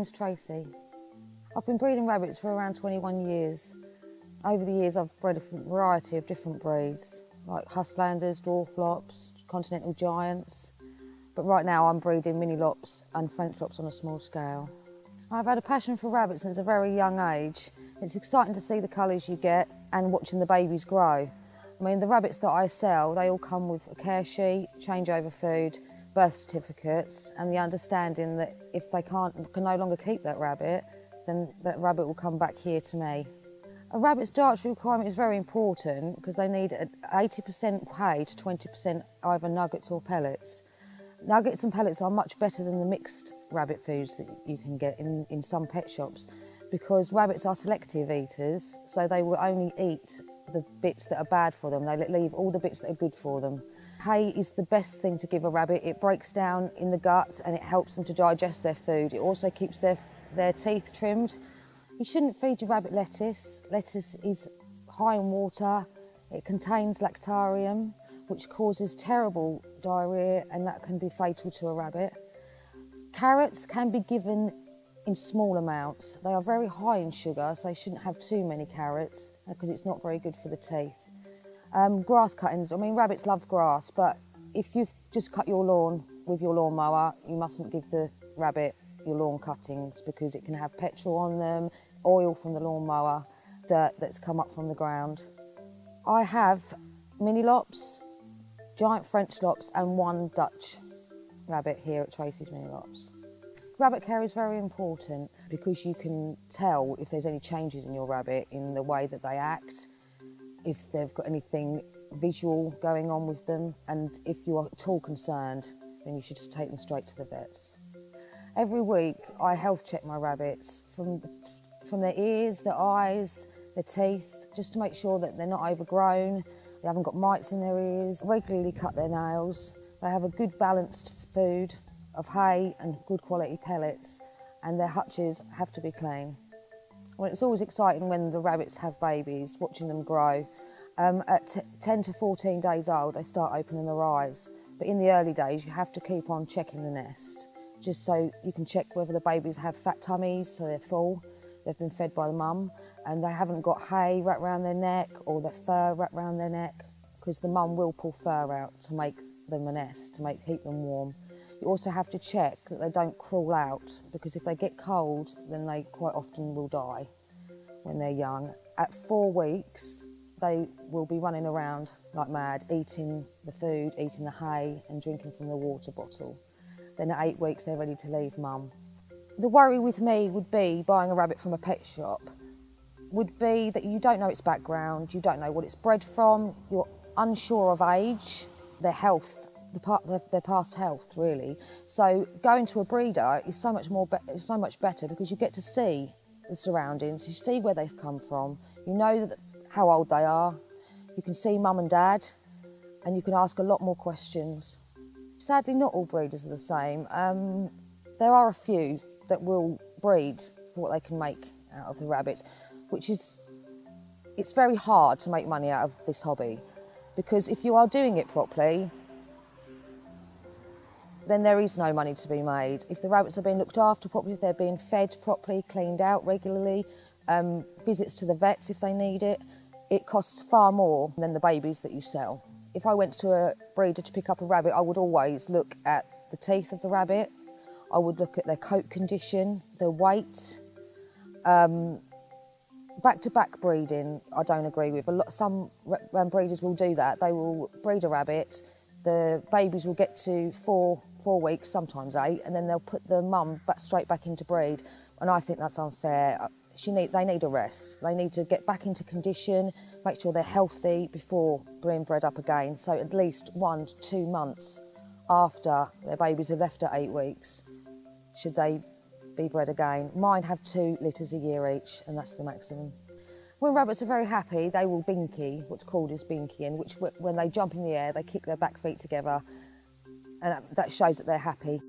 name's Tracey. I've been breeding rabbits for around 21 years. Over the years I've bred a variety of different breeds, like Husslanders, dwarf Lops, continental giants. But right now I'm breeding Mini Lops and French Lops on a small scale. I've had a passion for rabbits since a very young age. It's exciting to see the colours you get and watching the babies grow. I mean, the rabbits that I sell, they all come with a care sheet, changeover food, birth certificates, and the understanding that if they can no longer keep that rabbit, then that rabbit will come back here to me. A rabbit's dietary requirement is very important because they need 80% hay to 20% either nuggets or pellets. Nuggets and pellets are much better than the mixed rabbit foods that you can get in some pet shops, because rabbits are selective eaters, so they will only eat the bits that are bad for them. They leave all the bits that are good for them. Hay is the best thing to give a rabbit. It breaks down in the gut and it helps them to digest their food. It also keeps their teeth trimmed. You shouldn't feed your rabbit lettuce. Lettuce is high in water. It contains lactarium, which causes terrible diarrhoea, and that can be fatal to a rabbit. Carrots can be given in small amounts. They are very high in sugar, so they shouldn't have too many carrots because it's not very good for the teeth. Grass cuttings, I mean, rabbits love grass, but if you've just cut your lawn with your lawnmower, you mustn't give the rabbit your lawn cuttings because it can have petrol on them, oil from the lawnmower, dirt that's come up from the ground. I have Mini Lops, giant French Lops and one Dutch rabbit here at Tracey's Mini Lops. Rabbit care is very important because you can tell if there's any changes in your rabbit in the way that they act, if they've got anything visual going on with them, and if you are at all concerned, then you should just take them straight to the vets. Every week I health check my rabbits from their ears, their eyes, their teeth, just to make sure that they're not overgrown, they haven't got mites in their ears, regularly cut their nails, they have a good balanced food of hay and good quality pellets, and their hutches have to be clean. Well, it's always exciting when the rabbits have babies, watching them grow. At 10 to 14 days old, they start opening their eyes. But in the early days, you have to keep on checking the nest, just so you can check whether the babies have fat tummies, so they're full, they've been fed by the mum, and they haven't got hay wrapped around their neck or their fur wrapped around their neck, because the mum will pull fur out to make them a nest, to keep them warm. You also have to check that they don't crawl out, because if they get cold, then they quite often will die when they're young. At 4 weeks, they will be running around like mad, eating the food, eating the hay and drinking from the water bottle. Then at 8 weeks, they're ready to leave mum. The worry with me would be buying a rabbit from a pet shop, would be that you don't know its background, you don't know what it's bred from, you're unsure of age, their health, their past health, really. So going to a breeder is so much better because you get to see the surroundings, you see where they've come from, you know how old they are, you can see mum and dad, and you can ask a lot more questions. Sadly, not all breeders are the same. There are a few that will breed for what they can make out of the rabbits, it's very hard to make money out of this hobby, because if you are doing it properly, then there is no money to be made. If the rabbits are being looked after properly, if they're being fed properly, cleaned out regularly, visits to the vets if they need it, it costs far more than the babies that you sell. If I went to a breeder to pick up a rabbit, I would always look at the teeth of the rabbit, I would look at their coat condition, their weight. Back-to-back breeding, I don't agree with. Some breeders will do that. They will breed a rabbit, the babies will get to four weeks, sometimes 8, and then they'll put the mum straight back into breed. And I think that's unfair. They need a rest. They need to get back into condition, make sure they're healthy before being bred up again. So at least 1 to 2 months after their babies have left at 8 weeks, should they be bred again. Mine have 2 litters a year each, and that's the maximum. When rabbits are very happy, they will binky, what's called is binkying, which when they jump in the air, they kick their back feet together, and that shows that they're happy.